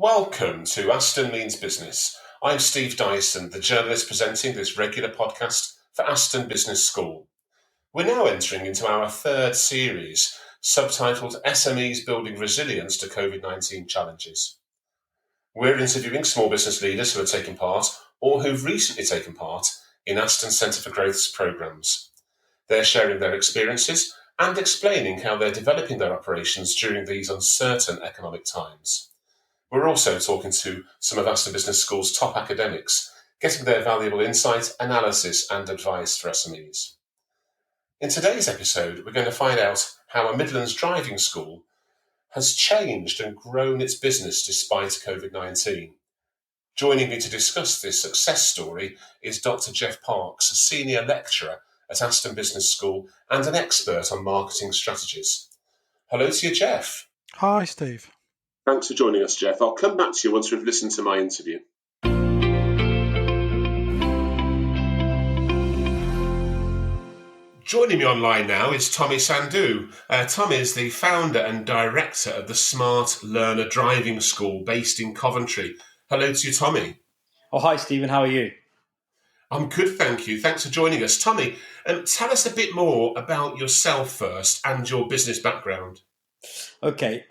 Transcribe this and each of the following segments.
Welcome to Aston Means Business. I'm Steve Dyson, the journalist presenting this regular podcast for Aston Business School. We're now entering into our third series, subtitled SMEs Building Resilience to COVID-19 Challenges. We're interviewing small business leaders who are taking part or who've recently taken part in Aston Centre for Growth's programmes. They're sharing their experiences and explaining how they're developing their operations during these uncertain economic times. We're also talking to some of Aston Business School's top academics, getting their valuable insight, analysis and advice for SMEs. In today's episode, we're going to find out how a Midlands driving school has changed and grown its business despite COVID-19. Joining me to discuss this success story is Dr. Geoff Parks, a senior lecturer at Aston Business School and an expert on marketing strategies. Hello to you, Geoff. Hi, Steve. Thanks for joining us, Geoff. I'll come back to you once we've listened to my interview. Joining me online now is Tommy Sandhu. Tommy is the founder and director of the Smart Learner Driving School based in Coventry. Hello to you, Tommy. Oh, hi, Stephen. How are you? I'm good, thank you. Thanks for joining us. Tommy, tell us a bit more about yourself first and your business background. Okay.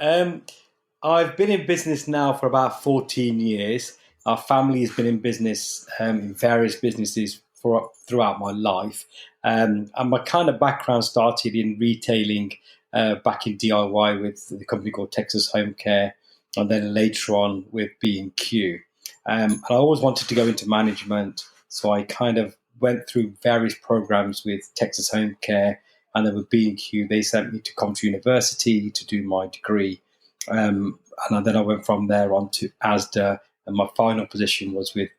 I've been in business now for about 14 years. Our family has been in business, in various businesses throughout my life. And my kind of background started in retailing back in DIY with the company called Texas Home Care, and then later on with B&Q. And I always wanted to go into management, so I kind of went through various programs with Texas Home Care, and then with B&Q, they sent me to Coventry University to do my degree. And then I went from there on to Asda, and my final position was with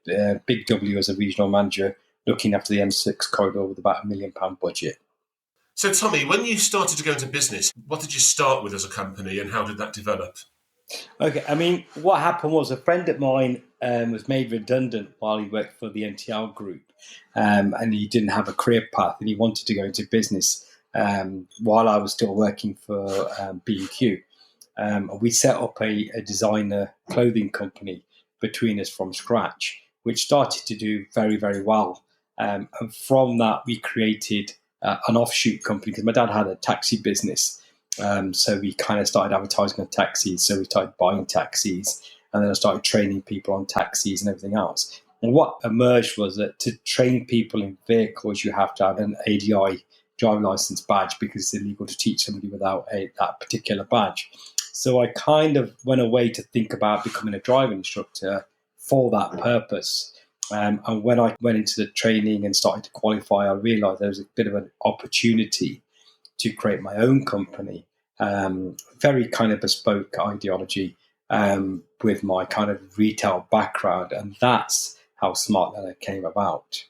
Big W as a regional manager, looking after the M6 corridor with about £1 million budget. So, Tommy, when you started to go into business, what did you start with as a company, and how did that develop? Okay, I mean, what happened was a friend of mine was made redundant while he worked for the NTL group, and he didn't have a career path, and he wanted to go into business while I was still working for B&Q. We set up a designer clothing company between us from scratch, which started to do very, very well. And from that, we created an offshoot company because my dad had a taxi business. So we kind of started advertising on taxis. So we started buying taxis, and then I started training people on taxis and everything else. And what emerged was that to train people in vehicles, you have to have an ADI driving license badge because it's illegal to teach somebody without that particular badge. So I kind of went away to think about becoming a driving instructor for that purpose. And when I went into the training and started to qualify, I realised there was a bit of an opportunity to create my own company, very kind of bespoke ideology with my kind of retail background. And that's how Smart Learner came about.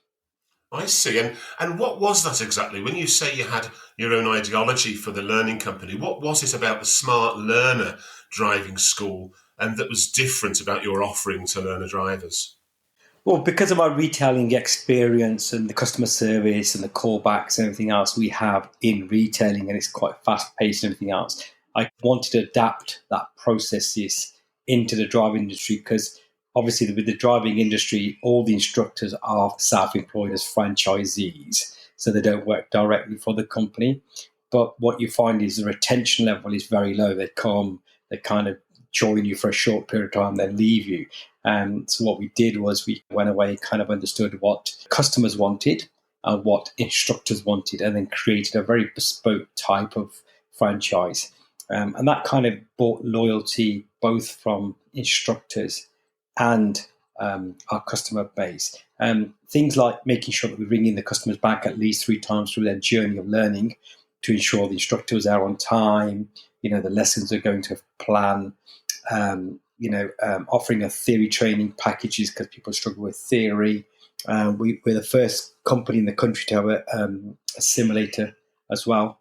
I see. And what was that exactly? When you say you had your own ideology for the learning company, what was it about the Smart Learner Driving School and that was different about your offering to learner drivers? Well, because of our retailing experience and the customer service and the callbacks and everything else we have in retailing, and it's quite fast-paced and everything else, I wanted to adapt that processes into the driving industry because obviously with the driving industry, all the instructors are self-employed as franchisees, so they don't work directly for the company. But what you find is the retention level is very low. They come, they kind of join you for a short period of time, then leave you. So what we did was we went away, kind of understood what customers wanted and what instructors wanted, and then created a very bespoke type of franchise. And that kind of brought loyalty both from instructors and our customer base. Things like making sure that we bring in the customers back at least 3 times through their journey of learning to ensure the instructor was there on time, the lessons are going to plan, offering a theory training packages because people struggle with theory. We're the first company in the country to have a simulator as well.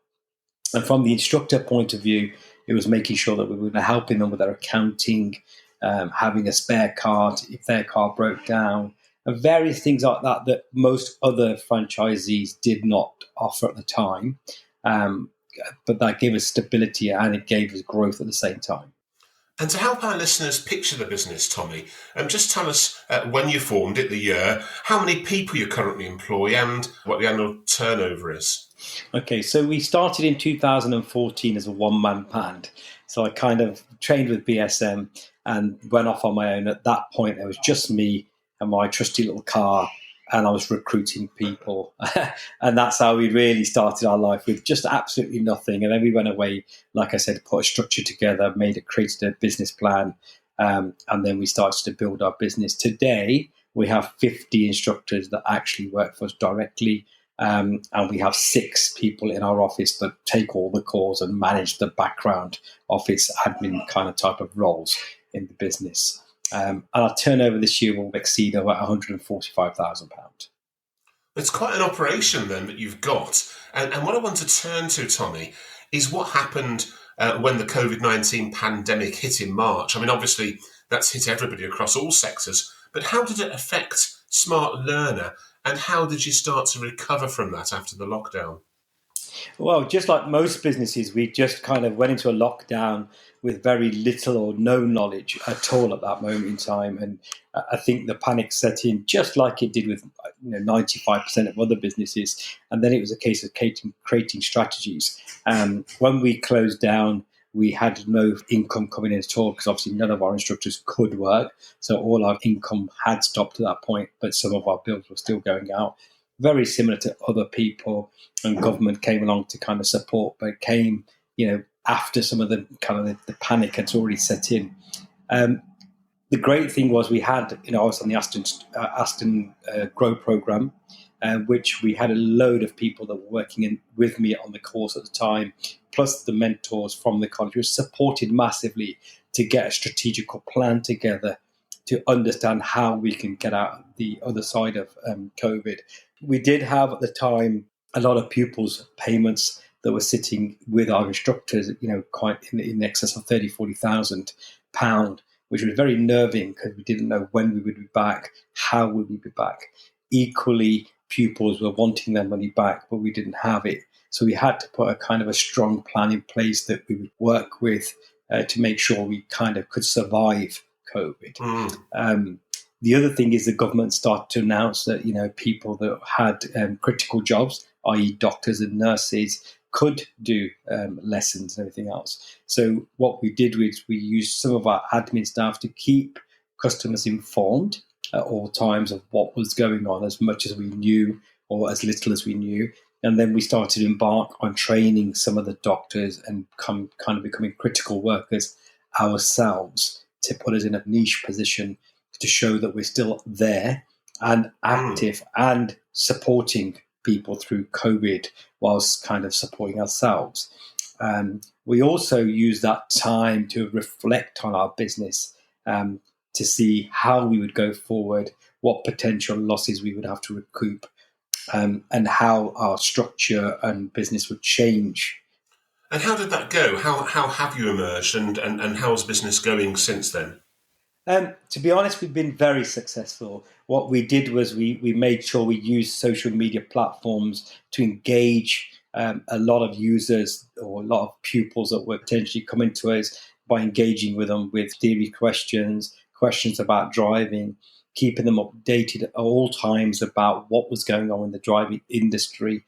And from the instructor point of view, it was making sure that we were helping them with their accounting, having a spare card if their car broke down, and various things like that that most other franchisees did not offer at the time. But that gave us stability and it gave us growth at the same time. And to help our listeners picture the business, Tommy, just tell us when you formed it, the year, how many people you currently employ, and what the annual turnover is. Okay, so we started in 2014 as a one-man band. So I kind of trained with BSM and went off on my own. At that point, it was just me and my trusty little car, and I was recruiting people. And that's how we really started our life, with just absolutely nothing. And then we went away, like I said, put a structure together, created a business plan, and then we started to build our business. Today, we have 50 instructors that actually work for us directly. And we have 6 people in our office that take all the calls and manage the background office admin kind of type of roles in the business. And our turnover this year will exceed over £145,000. It's quite an operation then that you've got. And what I want to turn to, Tommy, is what happened when the COVID-19 pandemic hit in March. I mean, obviously, that's hit everybody across all sectors, but how did it affect Smart Learner, and how did you start to recover from that after the lockdown? Well, just like most businesses, we just kind of went into a lockdown with very little or no knowledge at all at that moment in time. And I think the panic set in just like it did with 95% of other businesses. And then it was a case of creating strategies. When we closed down, we had no income coming in at all, because obviously none of our instructors could work. So all our income had stopped at that point, but some of our bills were still going out. Very similar to other people, and government came along to kind of support, but it came, after some of the kind of the panic had already set in. The great thing was we had, I was on the Aston Grow program, which we had a load of people that were working with me on the course at the time, plus the mentors from the college, who supported massively to get a strategical plan together to understand how we can get out the other side of COVID. We did have at the time a lot of pupils' payments that were sitting with our instructors, quite in excess of £40,000, which was very nerving because we didn't know when we would be back, how would we be back. Equally, pupils were wanting their money back, but we didn't have it. So we had to put a kind of a strong plan in place that we would work with to make sure we kind of could survive COVID. The other thing is the government started to announce that, people that had critical jobs, i.e. doctors and nurses, could do lessons and everything else. So what we did was we used some of our admin staff to keep customers informed at all times of what was going on, as much as we knew or as little as we knew. And then we started to embark on training some of the doctors and kind of becoming critical workers ourselves, to put us in a niche position to show that we're still there and active and supporting people through COVID whilst kind of supporting ourselves. We also use that time to reflect on our business, to see how we would go forward, what potential losses we would have to recoup, and how our structure and business would change. And how did that go? How have you emerged, and how's business going since then? To be honest, we've been very successful. What we did was we made sure we used social media platforms to engage a lot of users or a lot of pupils that were potentially coming to us, by engaging with them with theory questions about driving, keeping them updated at all times about what was going on in the driving industry,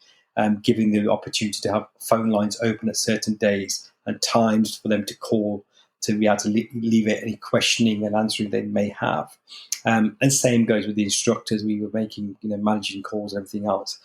giving the opportunity to have phone lines open at certain days and times for them to call, to be able to leave it any questioning and answering they may have. And same goes with the instructors. We were making, managing calls and everything else.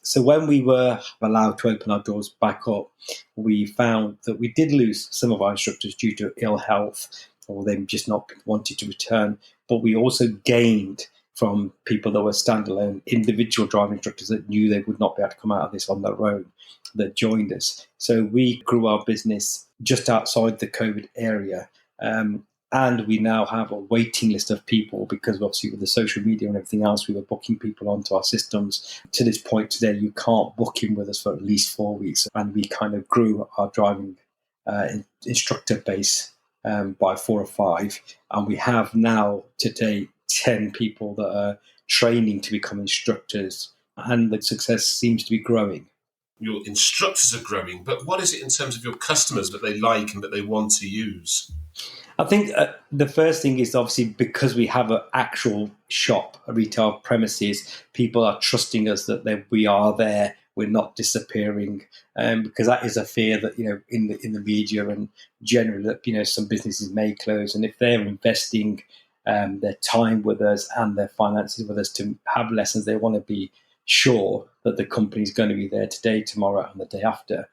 So when we were allowed to open our doors back up, we found that we did lose some of our instructors due to ill health, or them just not wanting to return. But we also gained from people that were standalone, individual driving instructors that knew they would not be able to come out of this on their own, that joined us. So we grew our business just outside the COVID area. And we now have a waiting list of people, because obviously with the social media and everything else, we were booking people onto our systems. To this point today, you can't book in with us for at least 4 weeks. And we kind of grew our driving instructor base by 4 or 5. And we have now today 10 people that are training to become instructors. And the success seems to be growing. Your instructors are growing, but what is it in terms of your customers that they like and that they want to use? I think the first thing is obviously because we have an actual shop, a retail premises, people are trusting us that we are there, we're not disappearing, because that is a fear that in the media and generally that some businesses may close, and if they're investing their time with us and their finances with us to have lessons, they want to be sure that the company is going to be there today, tomorrow, and the day after.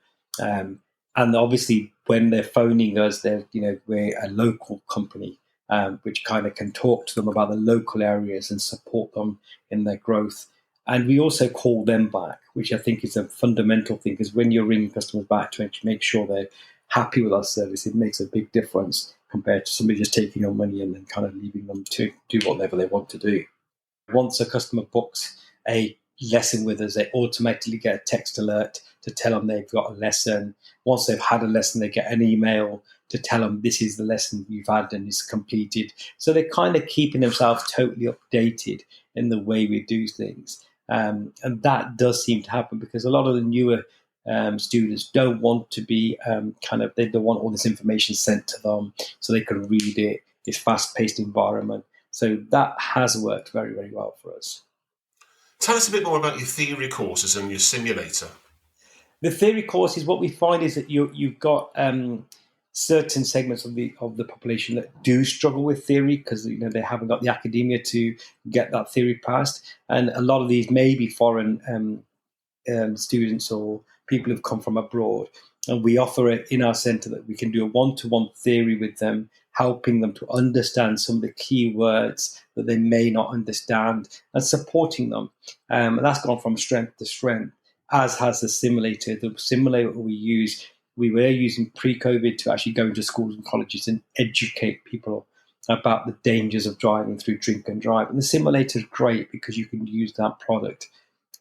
And obviously, when they're phoning us, we're a local company, which kind of can talk to them about the local areas and support them in their growth. And we also call them back, which I think is a fundamental thing, because when you're ringing customers back to make sure they're happy with our service, it makes a big difference compared to somebody just taking your money and then kind of leaving them to do whatever they want to do. Once a customer books a lesson with us, they automatically get a text alert to tell them they've got a lesson. Once they've had a lesson, they get an email to tell them this is the lesson you've had and it's completed. So they're kind of keeping themselves totally updated in the way we do things. And that does seem to happen because a lot of the newer students don't want to be they don't want all this information sent to them so they can read it. It's fast-paced environment. So that has worked very, very well for us. Tell us a bit more about your theory courses and your simulator. The theory courses, what we find is that you've got certain segments of the population that do struggle with theory because they haven't got the academia to get that theory passed, and a lot of these may be foreign students or people who've come from abroad. And we offer it in our centre that we can do a one-to-one theory with them, helping them to understand some of the key words that they may not understand and supporting them. And that's gone from strength to strength, as has the simulator. The simulator we were using pre-COVID to actually go into schools and colleges and educate people about the dangers of driving through drink and drive. And the simulator is great because you can use that product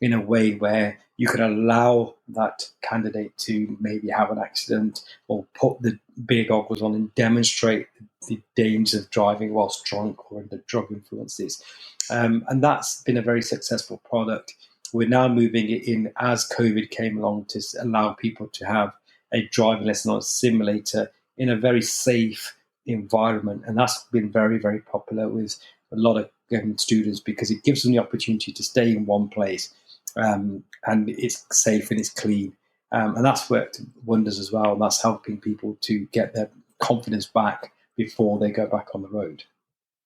in a way where you can allow that candidate to maybe have an accident or put the beer goggles on and demonstrate the dangers of driving whilst drunk or under drug influences. And that's been a very successful product. We're now moving it in as COVID came along to allow people to have a driving lesson on a simulator in a very safe environment. And that's been very, very popular with a lot of students because it gives them the opportunity to stay in one place. And it's safe and it's clean. And that's worked wonders as well. And that's helping people to get their confidence back before they go back on the road.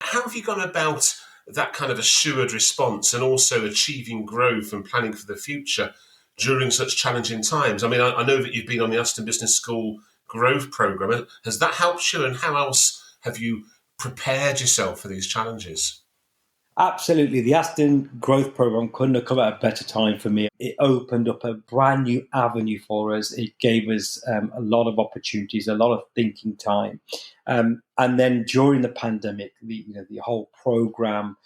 How have you gone about that kind of assured response and also achieving growth and planning for the future during such challenging times? I mean, I know that you've been on the Aston Business School growth programme. Has that helped you? And how else have you prepared yourself for these challenges? Absolutely. The Aston Growth Programme couldn't have come at a better time for me. It opened up a brand new avenue for us. It gave us a lot of opportunities, a lot of thinking time. And then during the pandemic, the whole programme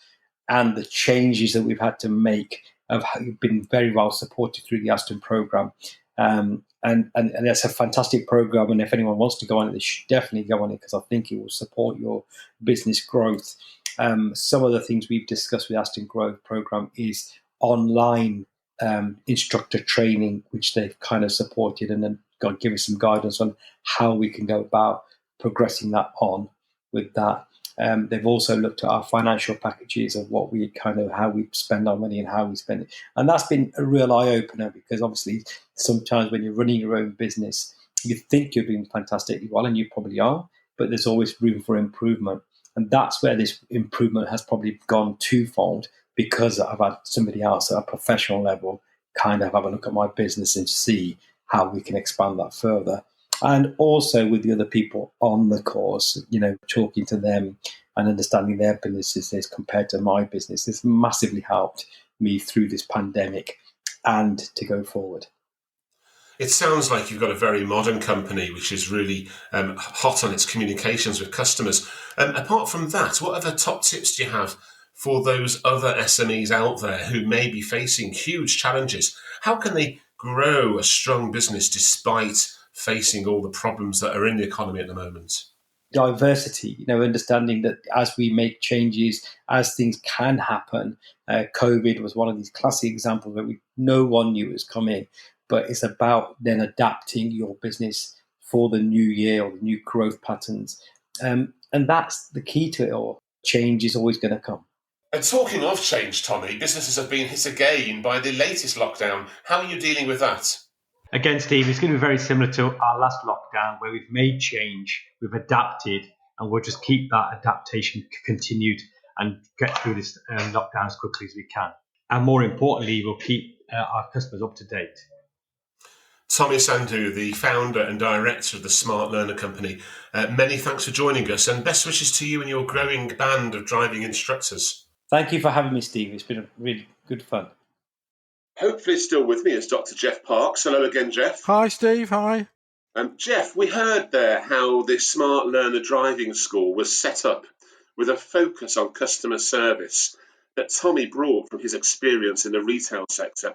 and the changes that we've had to make have been very well supported through the Aston programme. And that's a fantastic programme. And if anyone wants to go on it, they should definitely go on it because I think it will support your business growth. Some of the things we've discussed with Aston Growth Programme is online instructor training, which they've kind of supported and then give us some guidance on how we can go about progressing that on with that. They've also looked at our financial packages of how we spend our money and how we spend it. And that's been a real eye-opener because obviously sometimes when you're running your own business, you think you're doing fantastically well, and you probably are, but there's always room for improvement. And that's where this improvement has probably gone twofold because I've had somebody else at a professional level kind of have a look at my business and see how we can expand that further. And also with the other people on the course, talking to them and understanding their businesses compared to my business has massively helped me through this pandemic and to go forward. It sounds like you've got a very modern company which is really hot on its communications with customers. Apart from that, what other top tips do you have for those other SMEs out there who may be facing huge challenges? How can they grow a strong business despite facing all the problems that are in the economy at the moment? Diversity, understanding that as we make changes, as things can happen, COVID was one of these classic examples where no one knew it was coming, but it's about then adapting your business for the new year or the new growth patterns. And that's the key to it all. Change is always going to come. And talking of change, Tommy, businesses have been hit again by the latest lockdown. How are you dealing with that? Again, Steve, it's going to be very similar to our last lockdown where we've made change, we've adapted, and we'll just keep that adaptation continued and get through this lockdown as quickly as we can. And more importantly, we'll keep our customers up to date. Tommy Sandhu, the founder and director of the Smart Learner Company, many thanks for joining us, and best wishes to you and your growing band of driving instructors. Thank you for having me, Steve. It's been a really good fun. Hopefully still with me is Dr. Geoff Parks. Hello again, Geoff. Hi, Steve. Hi. Geoff, we heard there how the Smart Learner Driving School was set up with a focus on customer service that Tommy brought from his experience in the retail sector.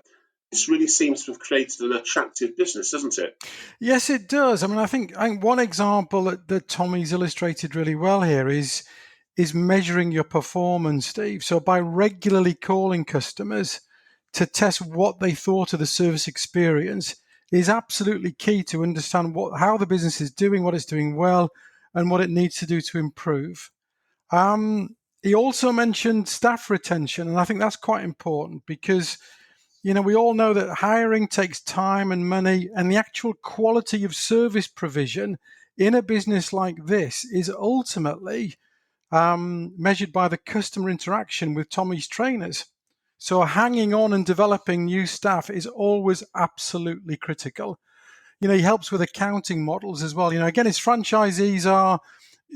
This really seems to have created an attractive business, doesn't it? Yes, it does. I mean, I think one example that Tommy's illustrated really well here is measuring your performance, Steve. So by regularly calling customers to test what they thought of the service experience is absolutely key to understand how the business is doing, what it's doing well, and what it needs to do to improve. He also mentioned staff retention, and I think that's quite important because we all know that hiring takes time and money, and the actual quality of service provision in a business like this is ultimately measured by the customer interaction with Tommy's trainers. So hanging on and developing new staff is always absolutely critical. He helps with accounting models as well. Again, his franchisees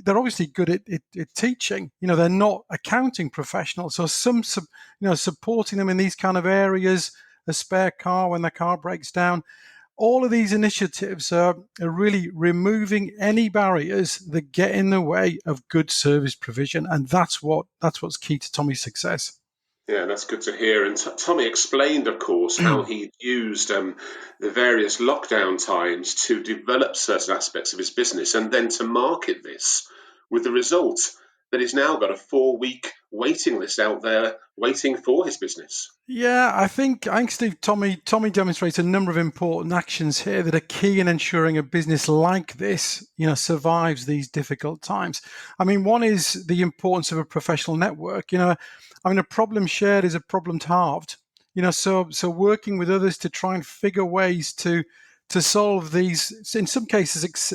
they're obviously good at teaching. They're not accounting professionals. So supporting them in these kind of areas, a spare car when the car breaks down. All of these initiatives are really removing any barriers that get in the way of good service provision. And that's what's key to Tommy's success. Yeah, that's good to hear. And Tommy explained, of course, how he used the various lockdown times to develop certain aspects of his business and then to market this, with the result that he's now got a 4-week waiting list out there waiting for his business. Yeah, I think Steve, Tommy demonstrates a number of important actions here that are key in ensuring a business like this, survives these difficult times. I mean, one is the importance of a professional network. A problem shared is a problem halved. So working with others to try and figure ways to solve these, in some cases,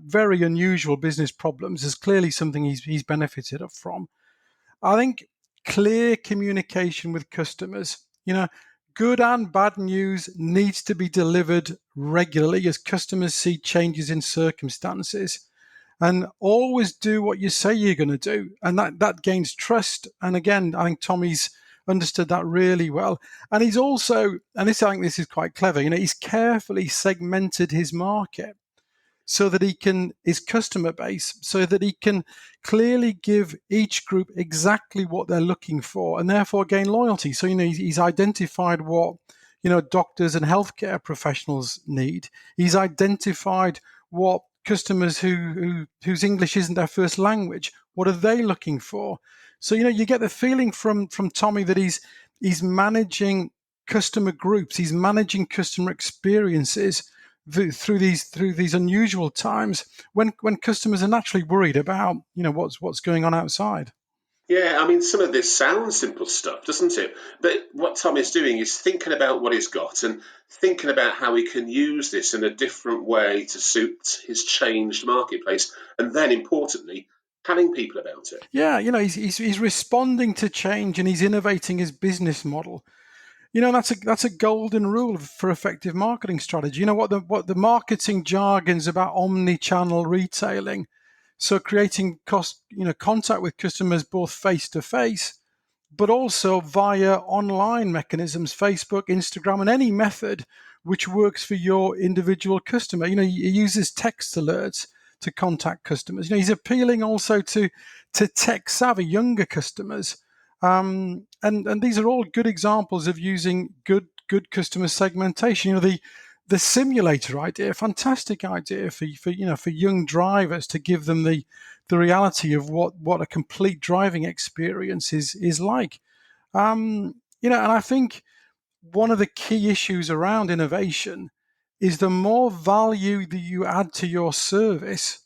very unusual business problems is clearly something he's benefited from. I think clear communication with customers, good and bad news needs to be delivered regularly as customers see changes in circumstances. And always do what you say you're going to do. And that gains trust. And again, I think Tommy's understood that really well. And he's also, I think this is quite clever, he's carefully segmented his market so that his customer base, so that he can clearly give each group exactly what they're looking for and therefore gain loyalty. So, he's identified what, doctors and healthcare professionals need. He's identified what customers whose English isn't their first language, what are they looking for? So, you get the feeling from Tommy that he's managing customer groups, he's managing customer experiences through these unusual times when customers are naturally worried about what's going on outside. Yeah, I mean, some of this sounds simple stuff, doesn't it? But what Tom is doing is thinking about what he's got and thinking about how he can use this in a different way to suit his changed marketplace, and then importantly, telling people about it. Yeah, he's responding to change and he's innovating his business model. That's a golden rule for effective marketing strategy. What the marketing jargon's about omni-channel retailing. So creating contact with customers both face to face, but also via online mechanisms, Facebook, Instagram, and any method which works for your individual customer. He uses text alerts to contact customers. He's appealing also to tech savvy younger customers. And these are all good examples of using good customer segmentation. The simulator idea, fantastic idea for young drivers to give them the reality of what a complete driving experience is like. And I think one of the key issues around innovation is the more value that you add to your service,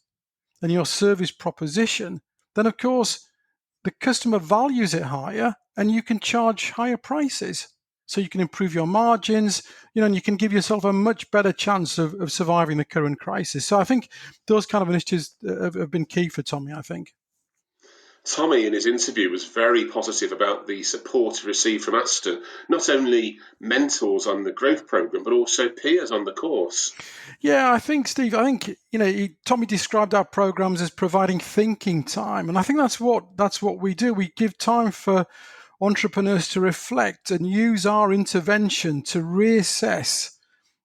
and your service proposition, then of course the customer values it higher and you can charge higher prices. So you can improve your margins, and you can give yourself a much better chance of surviving the current crisis. So I think those kind of initiatives have been key for Tommy, I think. Tommy, in his interview, was very positive about the support he received from Aston, not only mentors on the growth programme, but also peers on the course. Yeah, I think, Steve, Tommy described our programs as providing thinking time. And I think that's what we do. We give time for entrepreneurs to reflect and use our intervention to reassess,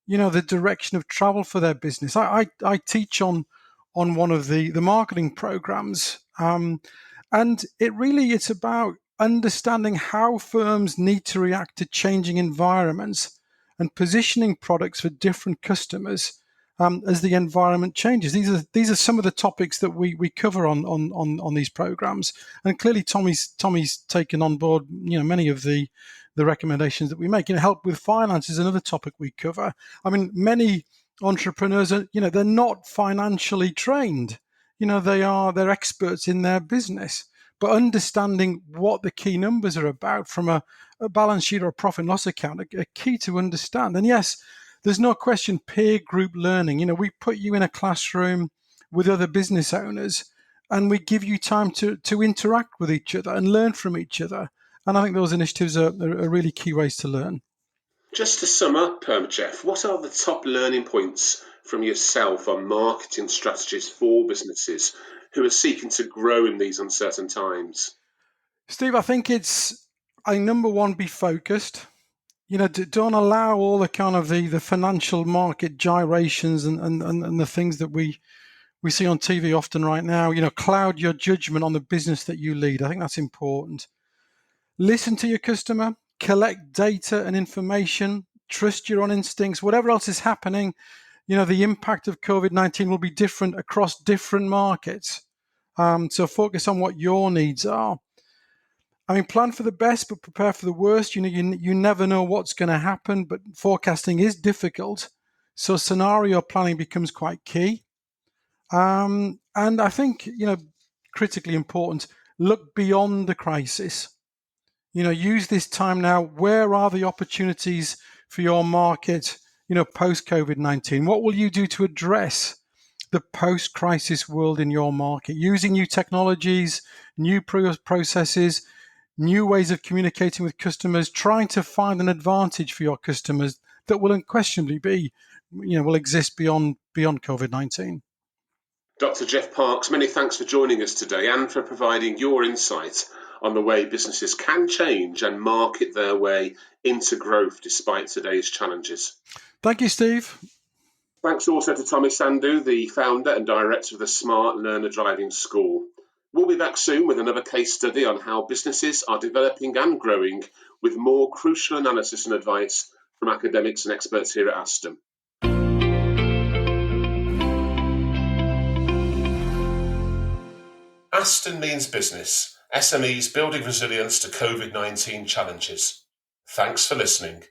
the direction of travel for their business. I teach on one of the marketing programs. And it's about understanding how firms need to react to changing environments and positioning products for different customers as the environment changes. These are some of the topics that we cover on these programs. And clearly Tommy's taken on board many of the recommendations that we make. Help with finance is another topic we cover. I mean, many entrepreneurs are they're not financially trained. They're experts in their business, but understanding what the key numbers are about from a balance sheet or a profit and loss account are key to understand. And yes, there's no question peer group learning. We put you in a classroom with other business owners and we give you time to interact with each other and learn from each other. And I think those initiatives are really key ways to learn. Just to sum up, Geoff, what are the top learning points from yourself on marketing strategies for businesses who are seeking to grow in these uncertain times? Steve, I think number one, be focused. Don't allow all the kind of the financial market gyrations and the things that we see on TV often right now, cloud your judgment on the business that you lead. I think that's important. Listen to your customer, collect data and information, trust your own instincts. Whatever else is happening, the impact of COVID-19 will be different across different markets. So focus on what your needs are. I mean, plan for the best, but prepare for the worst. You never know what's going to happen, but forecasting is difficult. So scenario planning becomes quite key. And I think, critically important, look beyond the crisis. Use this time now. Where are the opportunities for your market, post COVID-19? What will you do to address the post-crisis world in your market? Using new technologies, new processes, new ways of communicating with customers, trying to find an advantage for your customers that will unquestionably will exist beyond COVID-19. Dr. Geoff Parks, many thanks for joining us today and for providing your insight on the way businesses can change and market their way into growth despite today's challenges. Thank you, Steve. Thanks also to Tommy Sandhu, the founder and director of the Smart Learner Driving School. We'll be back soon with another case study on how businesses are developing and growing with more crucial analysis and advice from academics and experts here at Aston. Aston means business. SMEs building resilience to COVID-19 challenges. Thanks for listening.